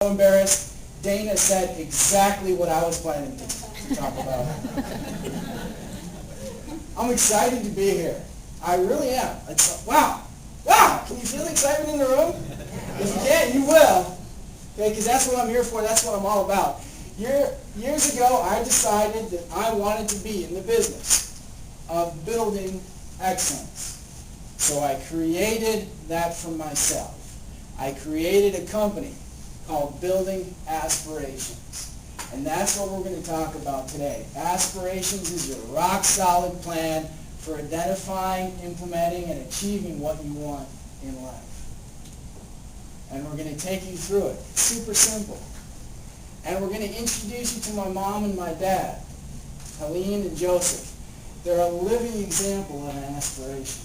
Embarrassed. Dana said exactly what I was planning to talk about. I'm excited to be here. I really am. It's wow. Can you feel the excitement in the room? If you can't, you will. Okay, because that's what I'm here for. That's what I'm all about. Years ago, I decided that I wanted to be in the business of building excellence. So I created that for myself. I created a company called Building Aspirations. And that's what we're going to talk about today. Aspirations is your rock-solid plan for identifying, implementing, and achieving what you want in life. And we're going to take you through it. It's super simple. And we're going to introduce you to my mom and my dad, Helene and Joseph. They're a living example of an aspiration.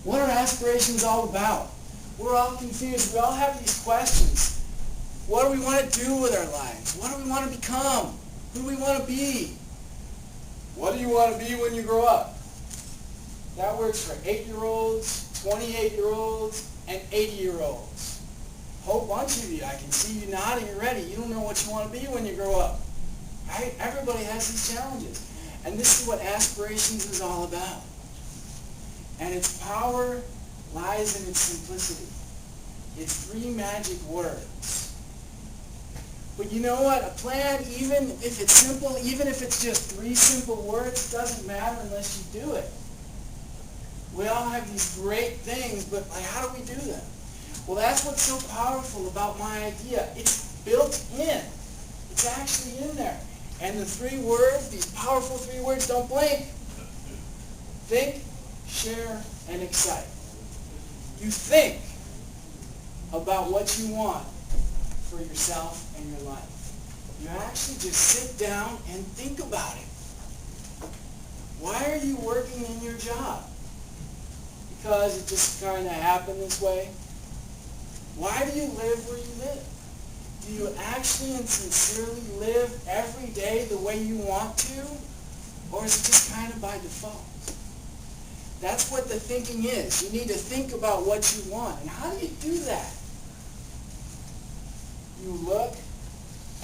What are aspirations all about? We're all confused. We all have these questions. What do we want to do with our lives? What do we want to become? Who do we want to be? What do you want to be when you grow up? That works for 8-year-olds, 28-year-olds, and 80-year-olds. A whole bunch of you, I can see you nodding already. You don't know what you want to be when you grow up. Right? Everybody has these challenges. And this is what aspirations is all about. And its power lies in its simplicity. It's 3 magic words. But you know what? A plan, even if it's simple, even if it's just 3 simple words, doesn't matter unless you do it. We all have these great things, but how do we do them? Well, that's what's so powerful about my idea. It's built in. It's actually in there. And the 3 words, these powerful 3 words, don't blink. Think, share, and excite. You think about what you want for yourself and your life. You actually just sit down and think about it. Why are you working in your job? Because it just kind of happened this way? Why do you live where you live? Do you actually and sincerely live every day the way you want to? Or is it just kind of by default? That's what the thinking is. You need to think about what you want. And how do you do that? You look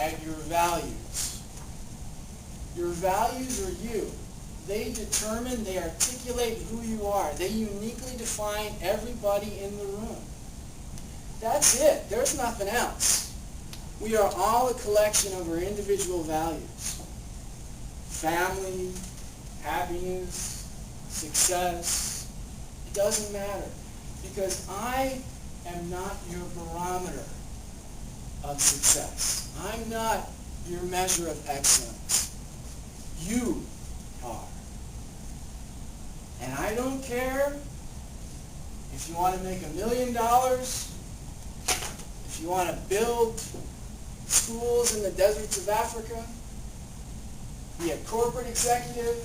at your values. Your values are you. They determine, they articulate who you are. They uniquely define everybody in the room. That's it. There's nothing else. We are all a collection of our individual values. Family, happiness, success. It doesn't matter. Because I am not your barometer of success. I'm not your measure of excellence. You are. And I don't care if you want to make $1 million, if you want to build schools in the deserts of Africa, be a corporate executive,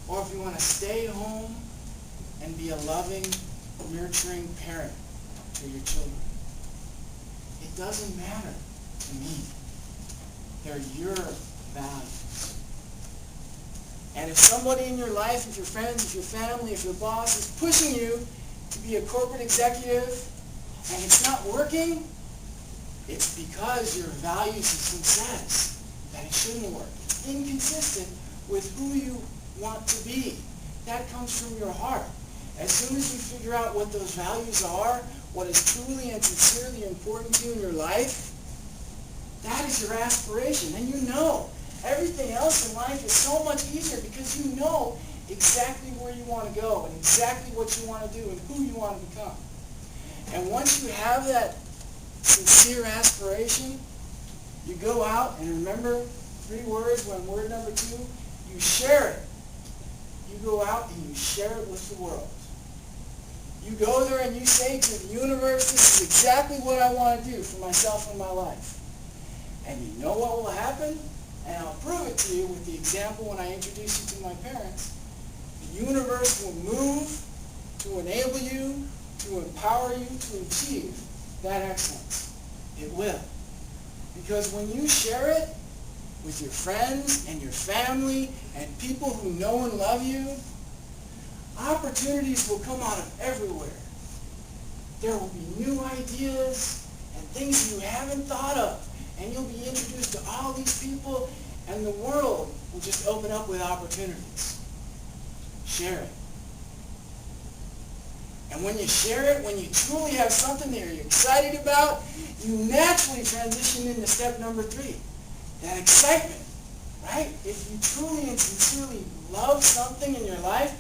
or if you want to stay home and be a loving, nurturing parent to your children. It doesn't matter to me. They're your values. And if somebody in your life, if your friends, if your family, if your boss is pushing you to be a corporate executive and it's not working, it's because your values of success that it shouldn't work. It's inconsistent with who you want to be. That comes from your heart. As soon as you figure out what those values are, what is truly and sincerely important to you in your life, that is your aspiration. And you know. Everything else in life is so much easier because you know exactly where you want to go and exactly what you want to do and who you want to become. And once you have that sincere aspiration, you go out and remember 3 words, word number 2, you share it. You go out and you share it with the world. You go there and you say to the universe, this is exactly what I want to do for myself and my life. And you know what will happen? And I'll prove it to you with the example when I introduce you to my parents. The universe will move to enable you, to empower you, to achieve that excellence. It will. Because when you share it with your friends and your family and people who know and love you, opportunities will come out of everywhere there will be new ideas and things you haven't thought of. And you'll be introduced to all these people, and the world will just open up with opportunities. Share it. And when you share it, when you truly have something that you're excited about, you naturally transition into step number 3. That excitement, right? If you truly and sincerely love something in your life,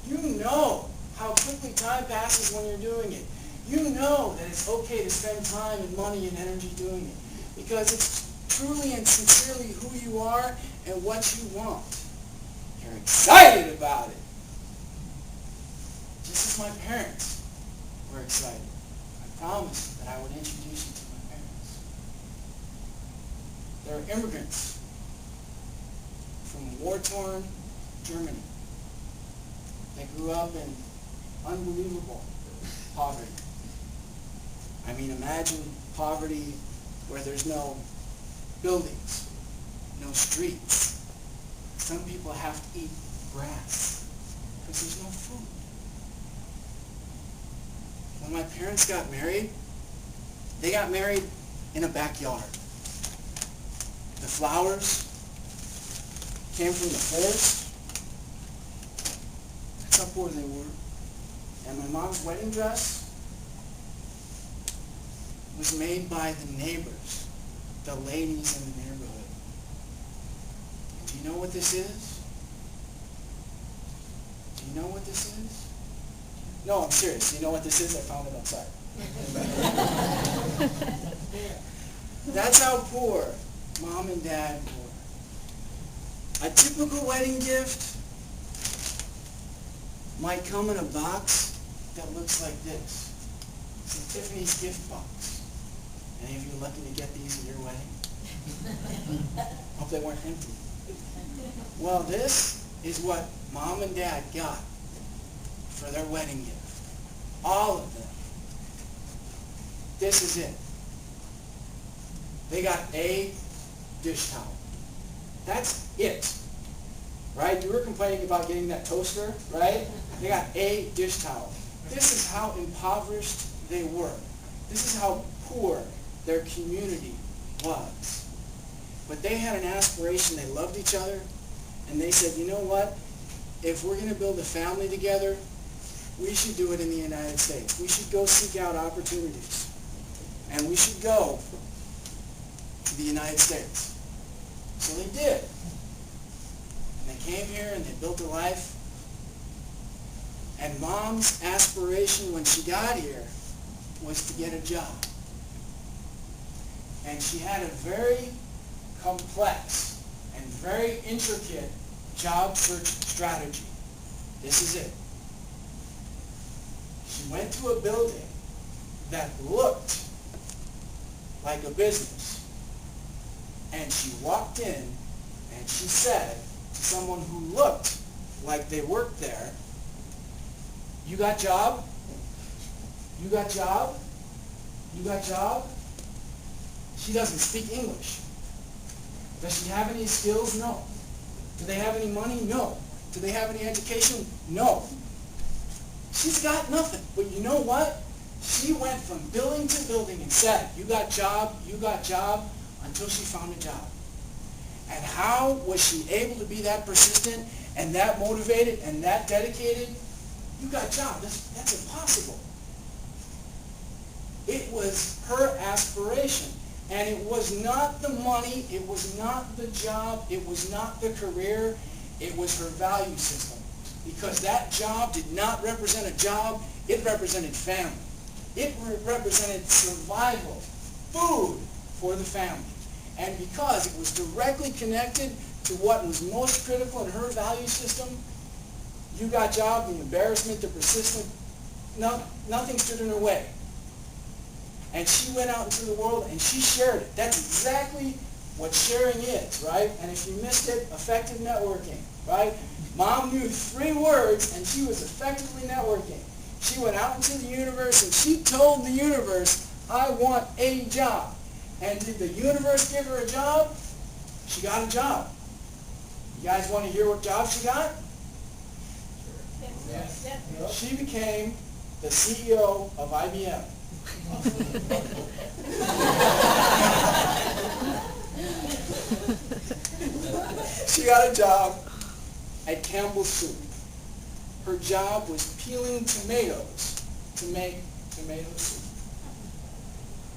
you know how quickly time passes when you're doing it. You know that it's okay to spend time and money and energy doing it because it's truly and sincerely who you are and what you want. You're excited about it. Just as my parents were excited. I promised that I would introduce you to my parents. They're immigrants from war-torn Germany. They grew up in unbelievable poverty. I mean, imagine poverty where there's no buildings, no streets. Some people have to eat grass because there's no food. When my parents got married, they got married in a backyard. The flowers came from the forest. That's how poor they were. And my mom's wedding dress was made by the neighbors, the ladies in the neighborhood. And do you know what this is? Do you know what this is? No, I'm serious. Do you know what this is? I found it outside. That's how poor Mom and Dad were. A typical wedding gift might come in a box that looks like this. It's a Tiffany's gift box. Any of you lucky to get these at your wedding? Hope they weren't empty. Well, this is what Mom and Dad got for their wedding gift. All of them. This is it. They got a dish towel. That's it. Right? You were complaining about getting that toaster, right? They got a dish towel. This is how impoverished they were. This is how poor their community was. But they had an aspiration. They loved each other. And they said, you know what? If we're going to build a family together, we should do it in the United States. We should go seek out opportunities. And we should go to the United States. So they did. And they came here and they built a life. And Mom's aspiration when she got here was to get a job. And she had a very complex and very intricate job search strategy. This is it. She went to a building that looked like a business. And she walked in and she said to someone who looked like they worked there, "You got job? You got job? You got job?" She doesn't speak English. Does she have any skills? No. Do they have any money? No. Do they have any education? No. She's got nothing. But you know what? She went from building to building and said, "You got job, until she found a job. And how was she able to be that persistent and that motivated and that dedicated? You got job. That's impossible. It was her aspiration. And it was not the money, it was not the job, it was not the career, it was her value system. Because that job did not represent a job, it represented family. It represented survival, food for the family. And because it was directly connected to what was most critical in her value system, you got job, the embarrassment, the persistence, nothing stood in her way. And she went out into the world and she shared it. That's exactly what sharing is, right? And if you missed it, effective networking, right? Mom knew 3 words and she was effectively networking. She went out into the universe and she told the universe, "I want a job." And did the universe give her a job? She got a job. You guys want to hear what job she got? Yes. She became the CEO of IBM. She got a job at Campbell's Soup. Her job was peeling tomatoes to make tomato soup.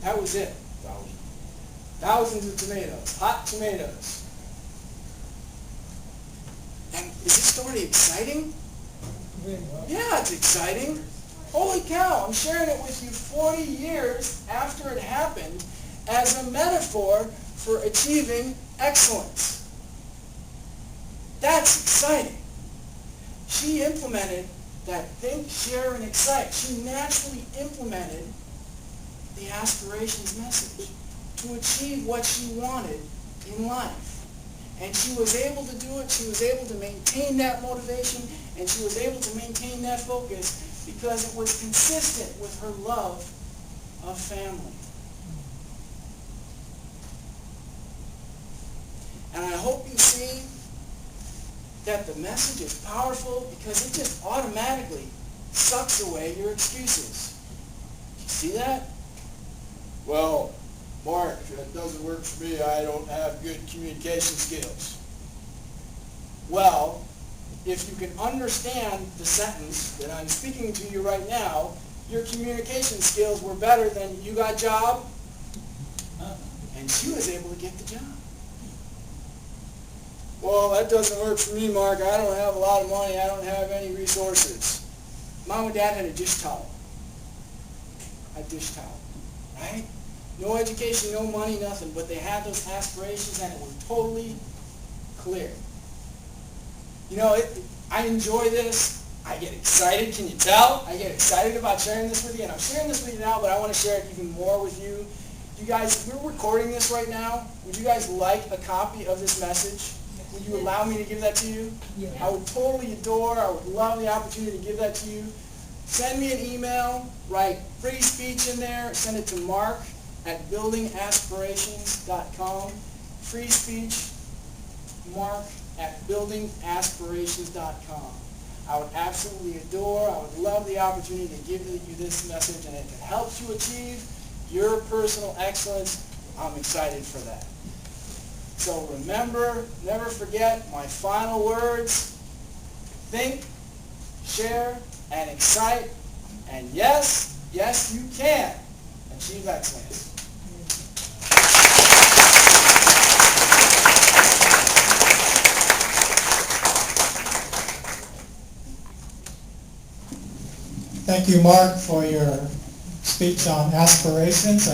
That was it. Thousands of tomatoes, hot tomatoes. And is this story exciting? Yeah, it's exciting. Holy cow, I'm sharing it with you 40 years after it happened as a metaphor for achieving excellence. That's exciting. She implemented that think, share, and excite. She naturally implemented the Aspirations Message to achieve what she wanted in life. And she was able to do it. She was able to maintain that motivation, and she was able to maintain that focus because it was consistent with her love of family. And I hope you see that the message is powerful because it just automatically sucks away your excuses. You see that? Well, Mark, that doesn't work for me. I don't have good communication skills. Well, if you can understand the sentence that I'm speaking to you right now, your communication skills were better than you got job, and she was able to get the job. Well, that doesn't work for me, Mark. I don't have a lot of money. I don't have any resources. Mom and Dad had a dish towel. A dish towel, right? No education, no money, nothing, but they had those aspirations and it was totally clear. You know, I enjoy this. I get excited, can you tell? I get excited about sharing this with you, and I'm sharing this with you now, but I want to share it even more with you. You guys, we're recording this right now. Would you guys like a copy of this message? Would you allow me to give that to you? Yeah. I would totally adore, I would love the opportunity to give that to you. Send me an email, write free speech in there, send it to Mark at buildingaspirations.com. Free speech, Mark at buildingaspirations.com. I would absolutely adore, I would love the opportunity to give you this message, and if it helps you achieve your personal excellence, I'm excited for that. So remember, never forget my final words. Think, share, and excite. And yes, yes you can achieve excellence. Thank you, Mark, for your speech on aspirations.